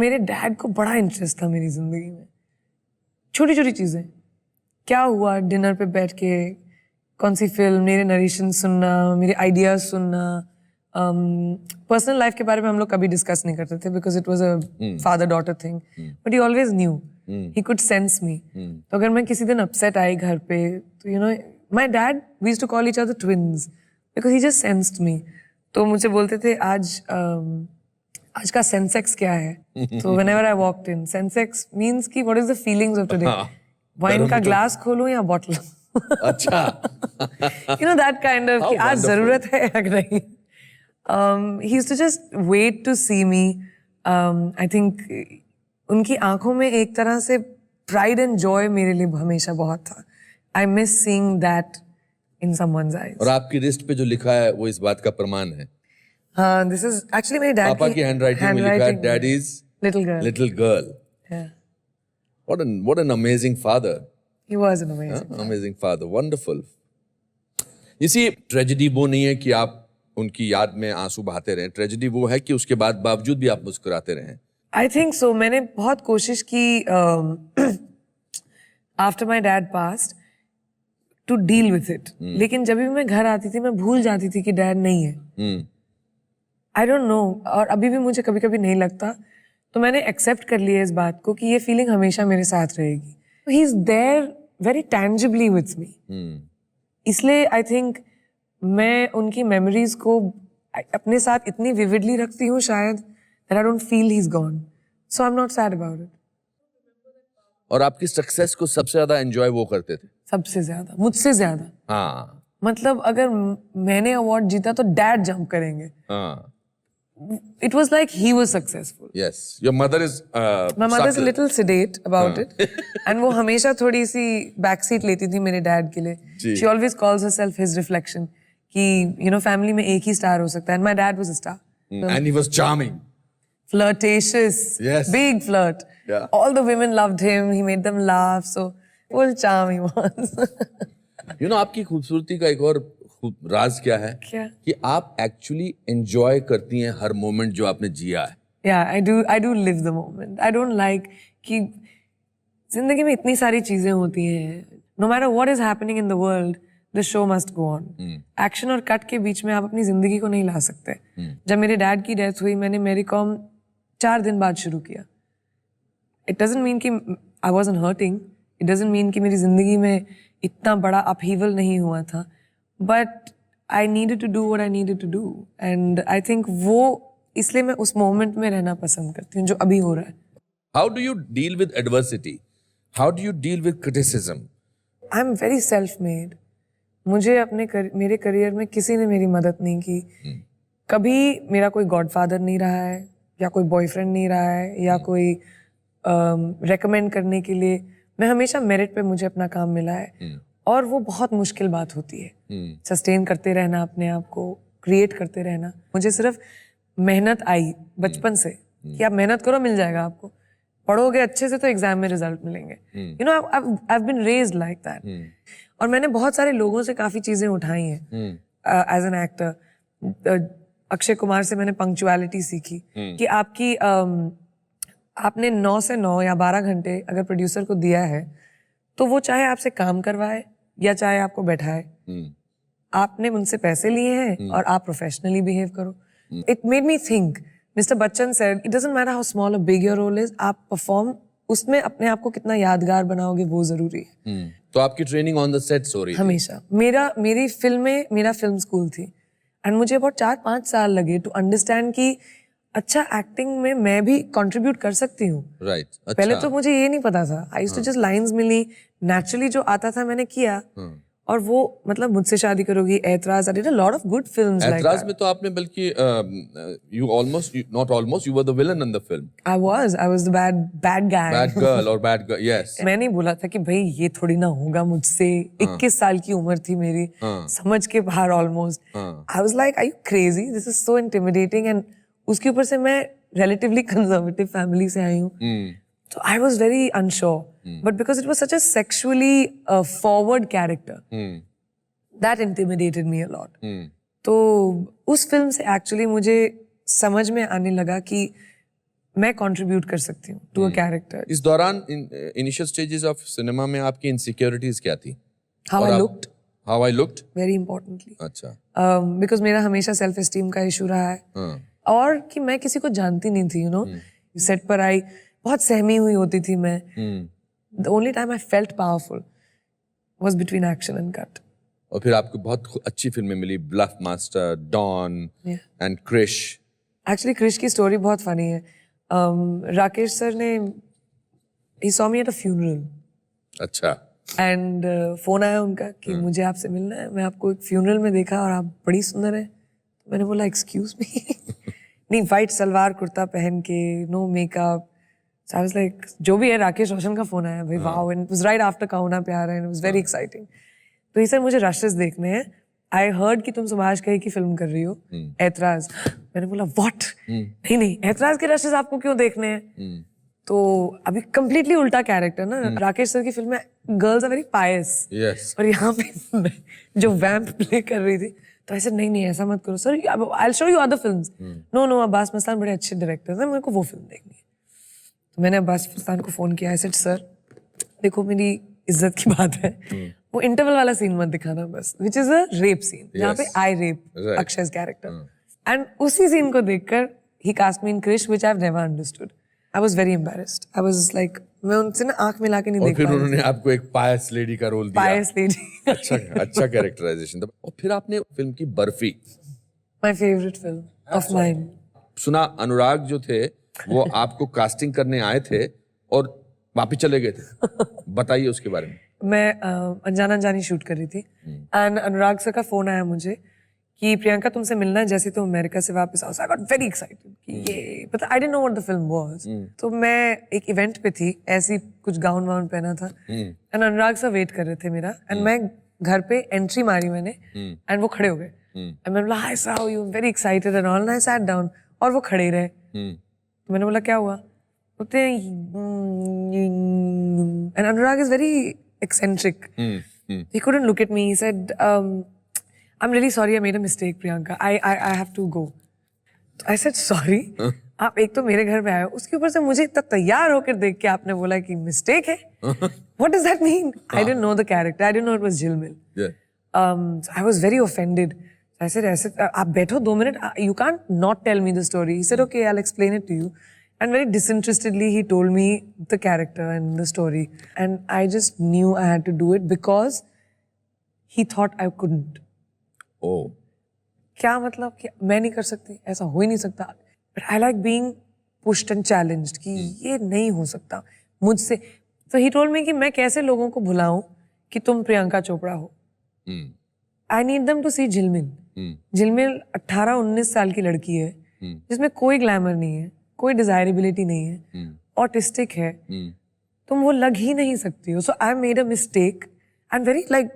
मेरे डैड को बड़ा इंटरेस्ट था मेरी जिंदगी में, छोटी छोटी चीजें, क्या हुआ डिनर पे बैठ के, कौन सी फिल्म, मेरे नरेशन सुनना, मेरे आइडियाज सुनना। पर्सनल लाइफ के बारे में हम लोग कभी डिस्कस नहीं करते थे because it was a father daughter thing, but he always knew, he could sense me. तो अगर मैं किसी दिन अपसेट आई घर पे तो you know my dad, we used to call each other twins because he just sensed me. तो मुझे बोलते थे आज का सेंसेक्स क्या है, तो whenever I walked in, Sensex means कि what is the feelings of today, wine का ग्लास खोलूं या बॉटल। अच्छा। You know that kind of कि आज जरूरत है या नहीं। He used to just wait to see me. I think उनकी आंखों में एक तरह से pride and joy मेरे लिए हमेशा बहुत था। I miss seeing that in someone's eyes. और आपकी रिस्ट पे जो लिखा है वो इस बात का प्रमाण है। हाँ, this is actually मेरे डैड पापा की हैंडराइटिंग में लिखा है daddies little girl. Yeah, What an amazing father. he was an amazing. Amazing father, wonderful. You see, tragedy वो नहीं है कि आप उनकी याद में आंसू बहाते रहें, ट्रेजेडी वो है कि उसके बाद बावजूद भी आप मुस्कुराते रहें। I think so. मैंने बहुत कोशिश की after my dad passed to deal with it. लेकिन जब भी मैं घर आती थी मैं भूल जाती थी कि डैड नहीं है। I don't know, और अभी भी मुझे कभी कभी नहीं लगता, तो मैंने एक्सेप्ट कर लिया इस बात को कि ये फीलिंग हमेशा मेरे साथ रहेगी। He is there very tangibly with me. इसलिए आई थिंक मैं उनकी मेमोरीज को अपने साथ इतनी विविडली रखती हूँ शायद that I don't feel he's gone. So I'm not sad about it. और आपकी सक्सेस को सबसे ज्यादा एंजॉय वो करते थे? सबसे ज्यादा, मुझसे ज्यादा। हाँ। मतलब अगर मैंने अवार्ड जीता तो डैड जंप करेंगे। हाँ। It was like he was successful. Yes. Your mother is My mother is a little sedate about it. And वो हमेशा थोड़ी सी बैकसीट लेती थी मेरे डैड के लिए। She always calls herself his reflection. कि you know फैमिली में एक ही स्टार हो सकता है। And my dad was a star. And he was charming. Flirtatious. Yes. Big flirt. Yeah. All the women loved him. He made them laugh. So full charm he was. You know आपकी खूबसूरती का एक और राज क्या है? क्या? कि आप एक्चुअली एंजॉय करती हैं हर मोमेंट जो आपने जिया है। Yeah, I do live the moment. I don't like कि जिंदगी में इतनी सारी चीजें होती हैं। No matter what is happening in the world, the show must go on. Action और कट के बीच में आप अपनी जिंदगी को नहीं ला सकते। जब मेरे डैड की डेथ हुई मैंने मेरी कॉम 4 दिन बाद शुरू किया। It doesn't mean कि I wasn't hurting. It doesn't mean कि मेरी जिंदगी में इतना बड़ा upheaval नहीं हुआ था। But I needed to do what I needed to do. And I think वो इसलिए मैं उस मोमेंट में रहना पसंद करती हूँ जो अभी हो रहा है। How do you deal with adversity? How do you deal with criticism? I'm very self-made. मुझे मेरे करियर में किसी ने मेरी मदद नहीं की। कभी मेरा कोई गॉडफादर नहीं रहा है या कोई बॉयफ्रेंड नहीं रहा है या कोई रेकमेंड करने के लिए। मैं हमेशा मेरिट पे मुझे अपना काम मिला है और वो बहुत मुश्किल बात होती है। सस्टेन करते रहना अपने आप को, क्रिएट करते रहना। मुझे सिर्फ मेहनत आई बचपन से कि आप मेहनत करो मिल जाएगा आपको, पढ़ोगे अच्छे से तो एग्जाम में रिजल्ट मिलेंगे। You know I have been raised like that. और मैंने बहुत सारे लोगों से काफी चीजें उठाई हैं as an actor. Akshay Kumar से मैंने पंक्चुअलिटी सीखी कि आपने 9 से 9 या 12 घंटे अगर प्रोड्यूसर को दिया है तो वो चाहे आपसे काम करवाए या चाहे आपको बैठाए, आपने उनसे पैसे लिए हैं और आप प्रोफेशनली बिहेव करो। It made me think, mister Bachchan said it doesn't matter how small और बिग योर रोल इज, आप परफॉर्म उसमें अपने आप को कितना यादगार बनाओगे वो जरूरी है। तो आपकी ट्रेनिंग ऑन द सेट्स हो रही थी? हमेशा। मेरी मेरा फिल्म स्कूल थी एंड मुझे बहुत 4-5 साल लगे टू अंडरस्टैंड कि अच्छा एक्टिंग में मैं भी कंट्रीब्यूट कर सकती हूँ। राइट। अच्छा। पहले तो मुझे ये नहीं पता था। I used to just lines मिली, नेचुरली जो आता था मैंने किया। और वो मतलब मुझसे शादी करोगी, ऐतराज, I did a lot of good films like that. ऐतराज में तो आपने बल्कि you were the villain in the film. I was the bad guy. Bad girl or bad girl, yes. मैं नहीं बोला था कि भाई ये थोड़ी ना होगा मुझसे। 21 साल की उम्र थी मेरी, समझ के बाहर almost. I was like, are you crazy? This is so intimidating. And उसके ऊपर से मैं relatively conservative family से आई हूँ। So I was very unsure. But because it was such a sexually forward character, that intimidated me a lot. तो उस film से actually मुझे समझ में आने लगा कि मैं कंट्रीब्यूट कर सकती हूँ टू अ कैरेक्टर. इस दौरान इनिशियल स्टेजेस ऑफ सिनेमा में आपकी इनसिक्योरिटीज क्या थी? How I looked, how I looked? Very importantly. अच्छा. बिकॉज मेरा हमेशा सेल्फ एस्टीम का इशू रहा है. हाँ. और कि मैं किसी को जानती नहीं थी, यू नो. सेट पर आई, बहुत सहमी हुई होती थी मैं. The only time I felt powerful was between action and cut. और फिर आपको बहुत अच्छी फिल्में मिली, ब्लफ मास्टर, डॉन एंड क्रिश. एक्चुअली क्रिश की स्टोरी बहुत फनी है. राकेश सर ने, he saw me at a funeral. अच्छा. एंड फोन आया उनका कि मुझे आपसे मिलना है, मैं आपको एक फ्यूनरल में देखा और आप बड़ी सुंदर है. तो मैंने बोला एक्सक्यूज मी. नहीं, वाइट सलवार कुर्ता पहन के, no makeup. So I was like, जो भी है, राकेश रोशन का फोन आया भाई. Wow. And it was right after कहुना प्यार है, and it was very exciting. तो ही सर मुझे रशेस देखने हैं. आई हर्ड कि तुम सुभाष कही की फिल्म कर रही हो, ऐतराज. मैंने बोला व्हाट? नहीं नहीं, ऐतराज के रशेस आपको क्यों देखने हैं? तो अभी कंप्लीटली उल्टा कैरेक्टर ना. राकेश सर की फिल्म में गर्ल्स आर वेरी पायस, और यहाँ पे मैं जो वैम्प प्ले कर रही थी, तो ऐसे नहीं नहीं ऐसा मत करो sir, I will show you other films. No no, Abbas Mastan बड़े अच्छे डायरेक्टर्स हैं, मेरे को वो फिल्म देखनी है. तो मैंने अब्बास मस्तान को फोन किया. आई सेड सर देखो, मेरी इज्जत की बात है, वो इंटरवल वाला सीन मत दिखाना बस, which is a rape scene, जहाँ पे I rape Akshay's character. And उसी सीन को देखकर ही cast me in Krrish, which I have never understood. I was very embarrassed. I was like, मैं उनसे ना आंख मिला के नहीं देख पा रही. फिर उन्होंने आपको एक पायस लेडी का रोल दिया. पायस लेडी. अच्छा कैरेक्टराइजेशन था. और फिर आपने फिल्म की barfi, my favourite film of mine. सुना अनुराग जो थे वो आपको कास्टिंग करने आए थे और वापिस चले गए थे. बताइए उसके बारे में. मैं अनजान अनजानी शूट कर रही थी, एंड अनुराग सर का फोन आया मुझे कि प्रियंका तुमसे मिलना है जैसे तुम अमेरिका से वापस आओ. आई गॉट वेरी एक्साइटेड कि ये, but I didn't know what the film was. तो मैं एक इवेंट पे थी, ऐसी कुछ गाउन वाउन पहना था, एंड अनुराग सर वेट कर रहे थे मेरा. एंड मैं घर पे एंट्री मारी मैंने, एंड वो खड़े हो गए. एंड मैंने बोला hi sir, how you, very excited and all. And I sat down, और वो खड़े ही रहे. तो मैंने बोला क्या हुआ? बोलते and Anurag is very eccentric. He couldn't look at me. He said, I'm really sorry, I made a mistake, Priyanka. I have to go. So I said, sorry? आप एक तो मेरे घर में आए हो, उसके ऊपर से मुझे इतना तैयार होकर देख के आपने बोला कि मिस्टेक है. What does that mean? I didn't know the character. I didn't know it was Jilmil. So I was very offended. So I said, आप बैठो 2 minute. You can't not tell me the story. He said, okay, I'll explain it to you. And very disinterestedly, he told me the character and the story. And I just knew I had to do it because he thought I couldn't. Oh. क्या मतलब कि मैं नहीं कर सकती? ऐसा हो ही नहीं सकता. But I like being pushed and challenged कि ये नहीं हो सकता मुझसे. So he told me कि मैं कैसे लोगों को भुलाऊं कि तुम प्रियंका चोपड़ा हो. I need them to see Jilmil. Jilmil 18-19 साल की लड़की है, जिसमें कोई ग्लैमर नहीं है, कोई डिजायरेबिलिटी नहीं है, ऑटिस्टिक है, तुम वो लग ही नहीं सकती हो. So I made a mistake and very like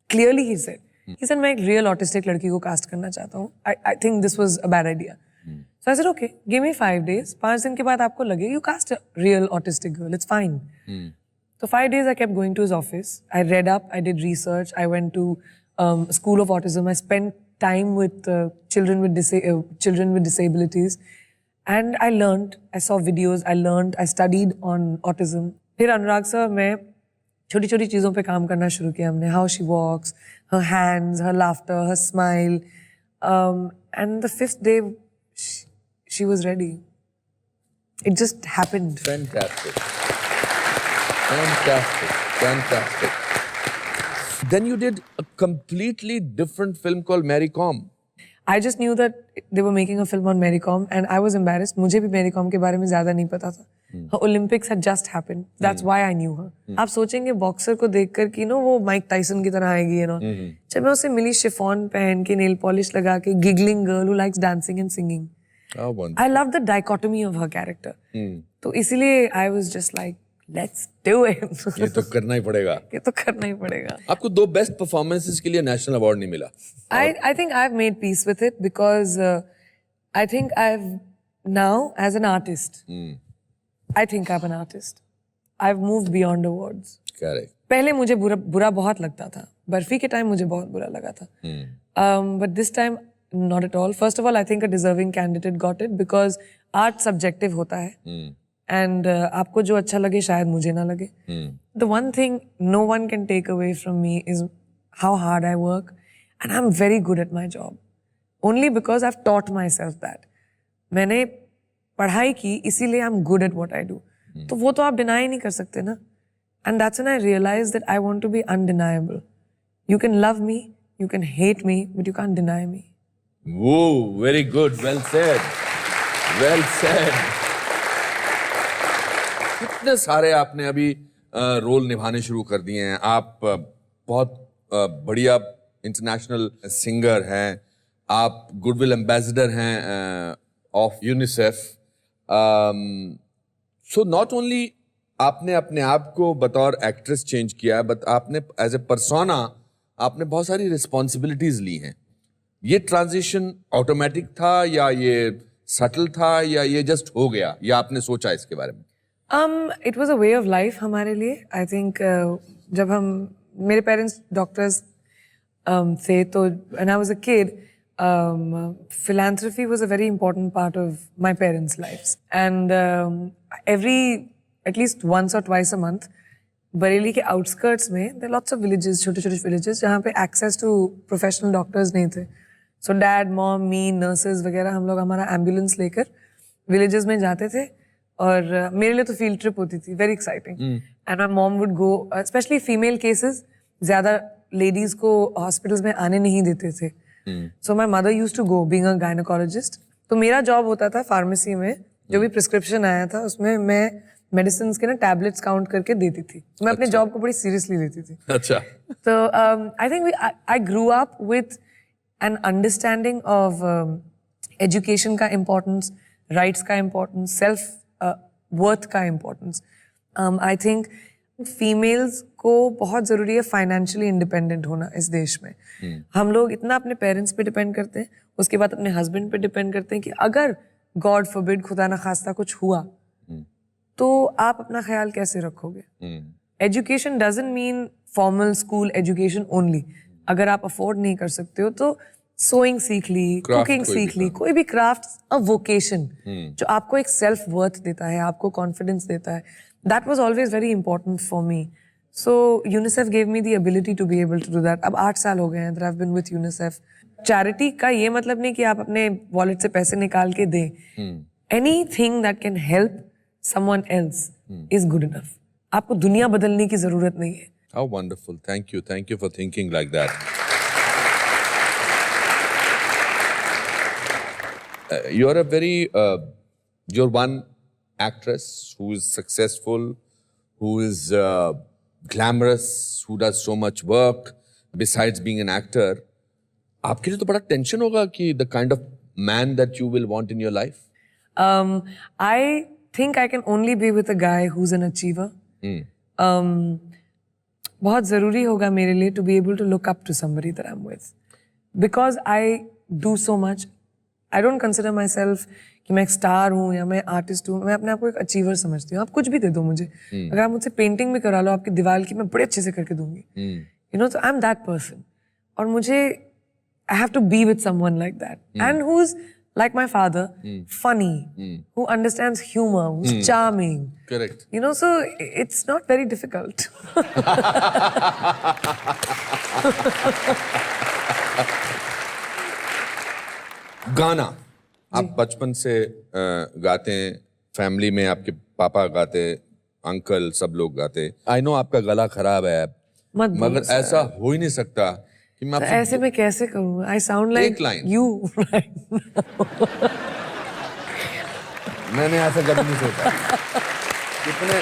clearly he said मैं एक रियल ऑटिस्टिक लड़की को कास्ट करना चाहता हूँ. I think this was a bad idea. So I said okay, give me 5 days. 5 दिन के बाद आपको लगे you cast a real autistic girl, it's fine. So 5 days I kept going to his office. I read up, I did research, I went to School of Autism. I spent time with children with disabilities. And I learned, I saw videos, I learned, I studied on autism. फिर अनुराग sir, मैं छोटी छोटी चीज़ों पे काम करना शुरू किया हमने. How she walks, her hands, her laughter, her smile. And the 5th day, she was ready. It just happened. Fantastic. Fantastic. Fantastic. Then you did a completely different film called Mary Kom. I just knew that they were making a film on Mary Kom, and I was embarrassed. मुझे भी Mary Kom के बारे में ज़्यादा नहीं पता था. Her Olympics had just happened. That's why I knew her. आप सोचेंगे बॉक्सर को देखकर कि नो वो माइक टाइसन की तरह आएगी, you know. जब मैं उससे मिली, शिफॉन पहन के, नेल पॉलिश लगा के, giggling girl who likes dancing and singing. I love the dichotomy of her character. तो इसीलिए I was just like, let's do it. ये तो करना ही पड़ेगा. ये तो करना ही पड़ेगा. आपको 2 बेस्ट परफॉर्मेंसेस के लिए नेशनल अवार्ड नहीं मिला. I think I've made peace with it because I think I've now as an artist. I think I'm an artist. I've moved beyond awards. Correct. पहले मुझे बुरा बहुत लगता था. बर्फी के टाइम मुझे बहुत बुरा लगा था. But this time not at all. First of all, I think a deserving candidate got it because art subjective होता है. And आपको जो अच्छा लगे शायद मुझे ना लगे. The one thing no one can take away from me is how hard I work, and I'm very good at my job. Only because I've taught myself that. मैंने पढ़ाई की इसीलिए I'm good at what I do. तो वो तो आप deny नहीं कर सकते ना. And that's when I realized that I want to be undeniable. You can love me, you can hate me, but you can't deny me. Whoa, very good. Well said. Well said. कितने सारे आपने अभी role निभाने शुरू कर दिए हैं. आप बहुत बढ़िया इंटरनेशनल सिंगर हैं. आप गुडविल एम्बेसडर हैं of UNICEF. So not only आपने अपने आप को बतौर एक्ट्रेस चेंज किया, बट आपने एज ए पर्सोना आपने बहुत सारी रिस्पॉन्सिबिलिटीज ली हैं. ये ट्रांजिशन ऑटोमेटिक था या ये सटल था या ये जस्ट हो गया या आपने सोचा इसके बारे में? It was a way of life हमारे लिए. I think जब हम मेरे पेरेंट्स डॉक्टर्स थे तो when I was a kid, philanthropy was a very important part of my parents' lives. And at least once or twice a month, Bareilly के outskirts में there are lots of villages, छोटे-छोटे villages जहाँ पे access to professional doctors नहीं थे. So dad, mom, me, nurses वगैरह हम लोग हमारा ambulance लेकर villages में जाते थे और मेरे लिए तो field trip होती थी, very exciting. And my mom would go, especially female cases, ज़्यादा ladies को hospitals में आने नहीं देते थे. So my mother used to go, being a gynecologist. तो मेरा job होता था pharmacy में, जो भी prescription आया था उसमें मैं medicines के ना tablets count करके देती थी. मैं अपने job को बड़ी seriously लेती थी. अच्छा. So I think I grew up with an understanding of education का importance, rights का importance, self worth का importance. I think females को बहुत ज़रूरी है financially independent होना इस देश में. हम लोग इतना अपने parents पे depend करते हैं, उसके बाद अपने husband पे depend करते हैं कि अगर God forbid खुदा न खास्ता कुछ हुआ तो आप अपना ख्याल कैसे रखोगे? Education doesn't mean formal school education only. अगर आप afford नहीं कर सकते हो तो sewing सीख ली, cooking सीख ली, कोई भी craft, a vocation जो आपको एक self worth देता है, आपको confidence देता है. That was always very important for me. So UNICEF gave me the ability to be able to do that. अब 8 साल हो गए हैं that I've been with UNICEF. Charity का ये मतलब नहीं कि आप अपने wallet से पैसे निकाल के दें. Anything that can help someone else is good enough. आपको दुनिया बदलने की जरूरत नहीं है. How wonderful. Thank you for thinking like that. You're a very, you're one actress who is successful, who is glamorous, who does so much work besides being an actor. आपके लिए तो बड़ा टेंशन होगा कि the kind of man that you will want in your life. I think I can only be with a guy who's an achiever. बहुत ज़रूरी होगा मेरे लिए to be able to look up to somebody that I'm with. Because I do so much, I don't consider myself कि मैं एक star हूँ या मैं आर्टिस्ट हूँ. मैं अपने आप को एक अचीवर समझती हूँ. आप कुछ भी दे दो मुझे. अगर आप मुझसे पेंटिंग भी करा लो आपकी दीवार की, मैं बड़े अच्छे से करके दूंगी. You know, so I'm that person. और मुझे I have to be with someone like that. And who's like my father, funny, who understands humor, who's charming. Correct. You know, so it's not very difficult. गाना आप बचपन से गाते हैं, family में आपके पापा गाते, अंकल सब लोग गाते. आई नो आपका गला खराब है मगर ऐसा हो ही नहीं सकता कि मैं ऐसे में कैसे करूँ? I sound like you right now. मैंने ऐसा कभी नहीं सोचा. कितने